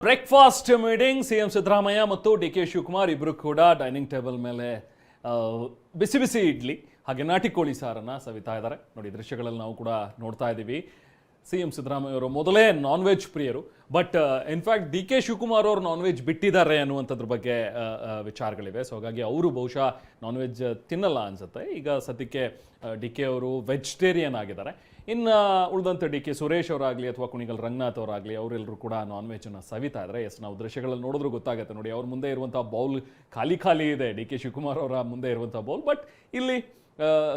Breakfast meeting CM Siddaramaiah ಮತ್ತು D K Shivakumar ಇಬ್ಬರು ಕೂಡ ಡೈನಿಂಗ್ ಟೇಬಲ್ ಮೇಲೆ ಬಿಸಿ ಬಿಸಿ ಇಡ್ಲಿ ಹಾಗೆ ನಾಟಿ ಕೋಳಿ ಸಾರನ್ನ ಸವಿತಾ ಇದ್ದಾರೆ. ನೋಡಿ, ದೃಶ್ಯಗಳಲ್ಲಿ ನಾವು ಕೂಡ ನೋಡ್ತಾ ಇದ್ದೀವಿ. ಸಿಎಂ ಸಿದ್ದರಾಮಯ್ಯ ಅವರು ಮೊದಲೇ ನಾನ್ ವೆಜ್ ಪ್ರಿಯರು, but in fact D K Shivakumar ಅವರು ನಾನ್ ವೆಜ್ ಬಿಟ್ಟಿದ್ದಾರೆ ಅನ್ನುವಂಥದ್ರ ಬಗ್ಗೆ ವಿಚಾರಗಳಿವೆ. ಸೊ ಹಾಗಾಗಿ ಅವರು ಬಹುಶಃ ನಾನ್ ವೆಜ್ ತಿನ್ನಲ್ಲ ಅನ್ಸುತ್ತೆ. ಈಗ ಸದ್ಯಕ್ಕೆ ಡಿ ಕೆ ಅವರು ವೆಜಿಟೇರಿಯನ್ ಆಗಿದ್ದಾರೆ. ಇನ್ನು ಉಳಿದಂತೆ ಡಿ ಕೆ ಸುರೇಶ್ ಅವರಾಗಲಿ ಅಥವಾ ಕುಣಿಗಲ್ ರಂಗನಾಥ್ ಅವರಾಗಲಿ ಅವರೆಲ್ಲರೂ ಕೂಡ ನಾನ್ ವೆಜ್ನ ಸವಿತಾ ಇದ್ದಾರೆ. ನಾವು ದೃಶ್ಯಗಳಲ್ಲಿ ನೋಡಿದ್ರು ಗೊತ್ತಾಗುತ್ತೆ. ನೋಡಿ, ಅವ್ರ ಮುಂದೆ ಇರುವಂಥ ಬೌಲ್ ಖಾಲಿ ಇದೆ, ಡಿ ಕೆ ಶಿವಕುಮಾರ್ ಅವರ ಮುಂದೆ ಇರುವಂಥ ಬೌಲ್. ಬಟ್ ಇಲ್ಲಿ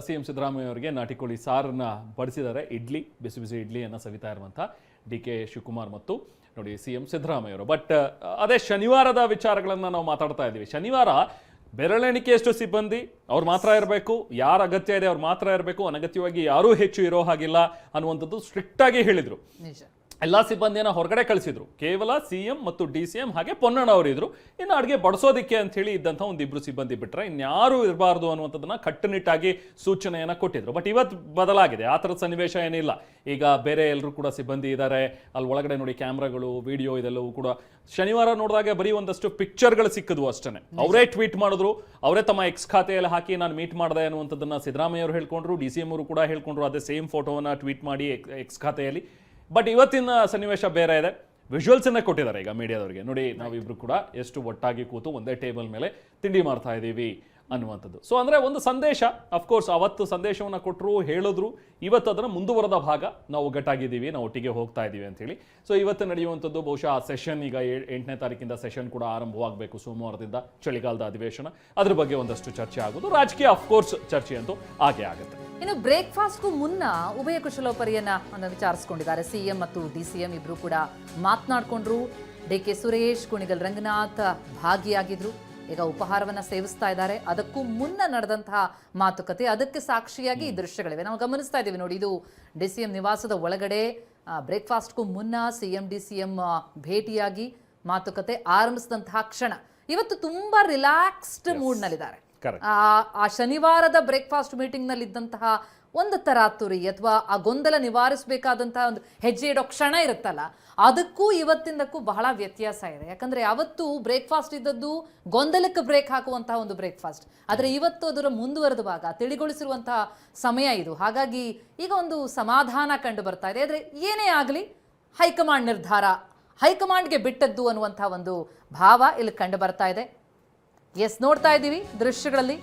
ಸಿ ಎಂ ಸಿದ್ದರಾಮಯ್ಯ ಅವರಿಗೆ ನಾಟಿ ಕೋಳಿ ಸಾರನ್ನ ಬಡಿಸಿದ್ದಾರೆ. ಇಡ್ಲಿ, ಬಿಸಿ ಬಿಸಿ ಇಡ್ಲಿಯನ್ನು ಸವಿತಾ ಇರುವಂಥ ಡಿ ಕೆ ಶಿವಕುಮಾರ್ ಮತ್ತು ನೋಡಿ ಸಿ ಎಂ ಸಿದ್ದರಾಮಯ್ಯ ಅವರು. ಬಟ್ ಅದೇ ಶನಿವಾರದ ವಿಚಾರಗಳನ್ನು ನಾವು ಮಾತಾಡ್ತಾ ಇದ್ದೀವಿ. ಶನಿವಾರ ಬೆರಳೆಣಿಕೆಯಷ್ಟು ಸಿಬ್ಬಂದಿ ಅವ್ರು ಮಾತ್ರ ಇರಬೇಕು, ಯಾರ ಅಗತ್ಯ ಇದೆ ಅವ್ರು ಮಾತ್ರ ಇರಬೇಕು, ಅನಗತ್ಯವಾಗಿ ಯಾರೂ ಹೆಚ್ಚು ಇರೋ ಹಾಗಿಲ್ಲ ಅನ್ನುವಂಥದ್ದು ಸ್ಟ್ರಿಕ್ಟ್ ಆಗಿ ಹೇಳಿದ್ರು. ಎಲ್ಲ ಸಿಬ್ಬಂದಿಯನ್ನ ಹೊರಗಡೆ ಕಳಿಸಿದ್ರು. ಕೇವಲ ಸಿಎಂ ಮತ್ತು ಡಿ ಸಿ ಎಂ ಹಾಗೆ ಪೊನ್ನಣ್ಣ ಅವರು ಇದ್ರು. ಇನ್ನು ಅಡುಗೆ ಬಡಿಸೋದಿಕ್ಕೆ ಅಂತ ಹೇಳಿ ಇದ್ದಂಥ ಒಂದಿಬ್ರು ಸಿಬ್ಬಂದಿ ಬಿಟ್ಟರೆ ಇನ್ಯಾರೂ ಇರಬಾರ್ದು ಅನ್ನುವಂಥದ್ದನ್ನ ಕಟ್ಟುನಿಟ್ಟಾಗಿ ಸೂಚನೆಯನ್ನ ಕೊಟ್ಟಿದ್ರು. ಬಟ್ ಇವತ್ತು ಬದಲಾಗಿದೆ, ಆ ಥರದ ಸನ್ನಿವೇಶ ಏನಿಲ್ಲ. ಈಗ ಬೇರೆ ಎಲ್ಲರೂ ಕೂಡ ಸಿಬ್ಬಂದಿ ಇದ್ದಾರೆ. ಅಲ್ಲಿ ಒಳಗಡೆ ನೋಡಿ ಕ್ಯಾಮ್ರಾಗಳು, ವಿಡಿಯೋ ಇದೆಲ್ಲವೂ ಕೂಡ ಶನಿವಾರ ನೋಡಿದಾಗ ಬರೀ ಒಂದಷ್ಟು ಪಿಕ್ಚರ್ಗಳು ಸಿಕ್ಕಿದ್ವು ಅಷ್ಟೇ. ಅವರೇ ಟ್ವೀಟ್ ಮಾಡಿದ್ರು, ಅವರೇ ತಮ್ಮ ಎಕ್ಸ್ ಖಾತೆಯಲ್ಲಿ ಹಾಕಿ ನಾನು ಮೀಟ್ ಮಾಡಿದೆ ಅನ್ನುವಂಥದ್ದನ್ನ ಸಿದ್ದರಾಮಯ್ಯ ಅವರು ಹೇಳ್ಕೊಂಡ್ರು, ಡಿ ಸಿ ಎಂ ಅವರು ಕೂಡ ಹೇಳ್ಕೊಂಡ್ರು. ಅದೇ ಸೇಮ್ ಫೋಟೋವನ್ನ ಟ್ವೀಟ್ ಮಾಡಿ ಎಕ್ಸ್ ಖಾತೆಯಲ್ಲಿ. ಬಟ್ ಇವತ್ತಿನ ಸನ್ನಿವೇಶ ಬೇರೆ ಇದೆ. ವಿಜುವಲ್ಸನ್ನ ಕೊಟ್ಟಿದ್ದಾರೆ ಈಗ ಮೀಡಿಯಾದವರಿಗೆ. ನೋಡಿ, ನಾವಿಬ್ರು ಕೂಡ ಎಷ್ಟು ಒಟ್ಟಾಗಿ ಕೂತು ಒಂದೇ ಟೇಬಲ್ ಮೇಲೆ ತಿಂಡಿ ಮಾಡ್ತಾ ಇದ್ದೀವಿ ಅನ್ನುವಂಥದ್ದು. ಸೊ ಅಂದರೆ ಒಂದು ಸಂದೇಶ. ಅಫ್ಕೋರ್ಸ್ ಅವತ್ತು ಸಂದೇಶವನ್ನು ಕೊಟ್ಟರು, ಹೇಳಿದ್ರು. ಇವತ್ತು ಅದನ್ನು ಮುಂದುವರೆದ ಭಾಗ, ನಾವು ಒಗ್ಗಟ್ಟಾಗಿದ್ದೀವಿ, ನಾವು ಒಟ್ಟಿಗೆ ಹೋಗ್ತಾ ಇದ್ದೀವಿ ಅಂತೇಳಿ. ಸೊ ಇವತ್ತು ನಡೆಯುವಂಥದ್ದು ಬಹುಶಃ ಆ ಸೆಷನ್, ಈಗ 8ನೇ ತಾರೀಕಿಂದ ಸೆಷನ್ ಕೂಡ ಆರಂಭವಾಗಬೇಕು, ಸೋಮವಾರದಿಂದ ಚಳಿಗಾಲದ ಅಧಿವೇಶನ. ಅದ್ರ ಬಗ್ಗೆ ಒಂದಷ್ಟು ಚರ್ಚೆ ಆಗೋದು. ರಾಜಕೀಯ ಅಫ್ಕೋರ್ಸ್ ಚರ್ಚೆ ಅಂತೂ ಹಾಗೆ ಆಗುತ್ತೆ. ಇನ್ನು ಬ್ರೇಕ್ಫಾಸ್ಟ್ಗೂ ಮುನ್ನ ಉಭಯ ಕುಶಲೋಪರಿಯನ್ನ ವಿಚಾರಿಸಿಕೊಂಡಿದ್ದಾರೆ. ಸಿಎಂ ಮತ್ತು ಡಿಸಿಎಂ ಇಬ್ರು ಕೂಡ ಮಾತನಾಡಿಕೊಂಡ್ರು. ಡಿ ಕೆ ಸುರೇಶ್, ಕುಣಿಗಲ್ ರಂಗನಾಥ್ ಭಾಗಿಯಾಗಿದ್ರು. ಈಗ ಉಪಹಾರವನ್ನ ಸೇವಿಸ್ತಾ ಇದ್ದಾರೆ. ಅದಕ್ಕೂ ಮುನ್ನ ನಡೆದಂತಹ ಮಾತುಕತೆ, ಅದಕ್ಕೆ ಸಾಕ್ಷಿಯಾಗಿ ಈ ದೃಶ್ಯಗಳಿವೆ, ನಾವು ಗಮನಿಸ್ತಾ ಇದ್ದೀವಿ. ನೋಡಿ, ಇದು ಡಿಸಿಎಂ ನಿವಾಸದ ಒಳಗಡೆ ಬ್ರೇಕ್ಫಾಸ್ಟ್ಗೂ ಮುನ್ನ ಸಿಎಂ ಡಿಸಿಎಂ ಭೇಟಿಯಾಗಿ ಮಾತುಕತೆ ಆರಂಭಿಸಿದಂತಹ ಕ್ಷಣ. ಇವತ್ತು ತುಂಬಾ ರಿಲ್ಯಾಕ್ಸ್ಡ್ ಮೂಡ್ನಲ್ಲಿದ್ದಾರೆ. ಆ ಶನಿವಾರದ ಬ್ರೇಕ್ಫಾಸ್ಟ್ ಮೀಟಿಂಗ್ ನಲ್ಲಿ ಇದ್ದಂತಹ ಒಂದು ತರಾತುರಿ ಅಥವಾ ಆ ಗೊಂದಲ ನಿವಾರಿಸಬೇಕಾದಂತಹ ಒಂದು ಹೆಜ್ಜೆ ಇಡೋ ಕ್ಷಣ ಇರುತ್ತಲ್ಲ, ಅದಕ್ಕೂ ಇವತ್ತಿಂದಕ್ಕೂ ಬಹಳ ವ್ಯತ್ಯಾಸ ಇದೆ. ಯಾಕಂದ್ರೆ ಅವತ್ತು ಬ್ರೇಕ್ಫಾಸ್ಟ್ ಇದ್ದದ್ದು ಗೊಂದಲಕ್ಕೆ ಬ್ರೇಕ್ ಹಾಕುವಂತಹ ಒಂದು ಬ್ರೇಕ್ಫಾಸ್ಟ್, ಆದರೆ ಇವತ್ತು ಅದರ ಮುಂದುವರೆದ ಭಾಗ, ತಿಳಿಗೊಳಿಸಿರುವಂತಹ ಸಮಯ ಇದು. ಹಾಗಾಗಿ ಈಗ ಒಂದು ಸಮಾಧಾನ ಕಂಡು ಬರ್ತಾ ಇದೆ. ಆದರೆ ಏನೇ ಆಗಲಿ ಹೈಕಮಾಂಡ್ ನಿರ್ಧಾರ, ಹೈಕಮಾಂಡ್ಗೆ ಬಿಟ್ಟದ್ದು ಅನ್ನುವಂತಹ ಒಂದು ಭಾವ ಇಲ್ಲಿ ಕಂಡು ಬರ್ತಾ ಇದೆ. ಎಸ್, ನೋಡ್ತಾ ಇದ್ದೀವಿ ದೃಶ್ಯಗಳಲ್ಲಿ.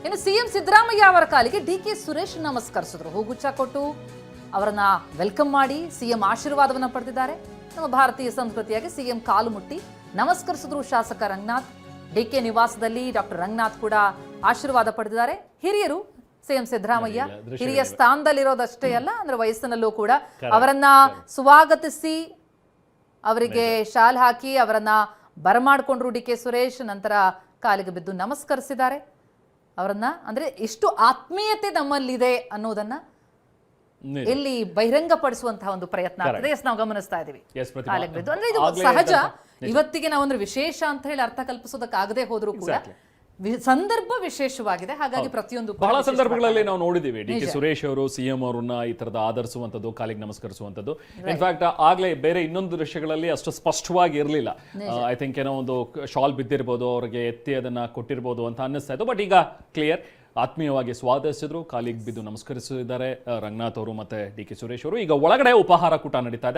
ಇನ್ನು ಸಿಎಂ ಸಿದ್ದರಾಮಯ್ಯ ಅವರ ಕಾಲಿಗೆ ಡಿ ಕೆ ಸುರೇಶ್ ನಮಸ್ಕರಿಸಿದ್ರು. ಹೂಗುಚ್ಚ ಕೊಟ್ಟು ಅವರನ್ನ ವೆಲ್ಕಮ್ ಮಾಡಿ ಸಿಎಂ ಆಶೀರ್ವಾದವನ್ನ ಪಡೆದಿದ್ದಾರೆ. ನಮ್ಮ ಭಾರತೀಯ ಸಂಸ್ಕೃತಿಯಾಗಿ ಸಿಎಂ ಕಾಲು ಮುಟ್ಟಿ ನಮಸ್ಕರಿಸಿದ್ರು ಶಾಸಕ ರಂಗನಾಥ್. ಡಿ ಕೆ ನಿವಾಸದಲ್ಲಿ ಡಾಕ್ಟರ್ ರಂಗನಾಥ್ ಕೂಡ ಆಶೀರ್ವಾದ ಪಡೆದಿದ್ದಾರೆ. ಹಿರಿಯರು, ಸಿಎಂ ಸಿದ್ದರಾಮಯ್ಯ ಹಿರಿಯ ಸ್ಥಾನದಲ್ಲಿರೋದಷ್ಟೇ ಅಲ್ಲ, ಅಂದ್ರೆ ವಯಸ್ಸಿನಲ್ಲೂ ಕೂಡ ಅವರನ್ನ ಸ್ವಾಗತಿಸಿ ಅವರಿಗೆ ಶಾಲ್ ಹಾಕಿ ಅವರನ್ನ ಬರಮಾಡಿಕೊಂಡ್ರು ಡಿ ಕೆ ಸುರೇಶ್. ನಂತರ ಕಾಲಿಗೆ ಬಿದ್ದು ನಮಸ್ಕರಿಸಿದ್ದಾರೆ ಅವರನ್ನ. ಅಂದ್ರೆ ಎಷ್ಟು ಆತ್ಮೀಯತೆ ನಮ್ಮಲ್ಲಿದೆ ಅನ್ನೋದನ್ನ ಇಲ್ಲಿ ಬಹಿರಂಗಪಡಿಸುವಂತಹ ಒಂದು ಪ್ರಯತ್ನ ಆಗ್ತದೆ. ನಾವು ಗಮನಿಸ್ತಾ ಇದೀವಿ. ಕಾಲಿಗೆ ಬಿದ್ದು ಅಂದ್ರೆ ಇದು ಸಹಜ. ಇವತ್ತಿಗೆ ನಾವೊಂದು ವಿಶೇಷ ಅಂತ ಹೇಳಿ ಅರ್ಥ ಕಲ್ಪಿಸೋದಕ್ಕಾಗದೇ ಹೋದ್ರೂ ಕೂಡ ಸಂದರ್ಭ ವಿಶೇಷವಾಗಿದೆ. ಹಾಗಾಗಿ ಪ್ರತಿಯೊಂದು ಬಹಳ ಸಂದರ್ಭಗಳಲ್ಲಿ ನಾವು ನೋಡಿದೀವಿ ಡಿ ಕೆ ಸುರೇಶ್ ಅವರು ಸಿಎಂ ಅವರನ್ನ ಈ ತರದ ಆಧರಿಸುವಂತದ್ದು, ಕಾಲಿಗೆ ನಮಸ್ಕರಿಸುವಂತದ್ದು. ಇನ್ಫ್ಯಾಕ್ಟ್ ಆಗ್ಲೇ ಬೇರೆ ಇನ್ನೊಂದು ದೃಶ್ಯಗಳಲ್ಲಿ ಅಷ್ಟು ಸ್ಪಷ್ಟವಾಗಿ ಇರಲಿಲ್ಲ. ಐ ಥಿಂಕ್ ಏನೋ ಒಂದು ಶಾಲ್ ಬಿದ್ದಿರ್ಬೋದು, ಅವ್ರಿಗೆ ಎತ್ತಿ ಅದನ್ನ ಕೊಟ್ಟಿರ್ಬೋದು ಅಂತ ಅನ್ನಿಸ್ತಾ ಇತ್ತು. ಬಟ್ ಈಗ ಕ್ಲಿಯರ್, ಆತ್ಮೀಯವಾಗಿ ಸ್ವಾಗತಿಸಿದ್ರು, ಕಾಲಿಗೆ ಬಿದ್ದು ನಮಸ್ಕರಿಸಿದ್ದಾರೆ ರಂಗನಾಥ್ ಅವರು ಮತ್ತೆ ಡಿ ಕೆ ಸುರೇಶ್ ಅವರು. ಈಗ ಒಳಗಡೆ ಉಪಹಾರ ಕೂಟ ನಡೀತಾ ಇದೆ.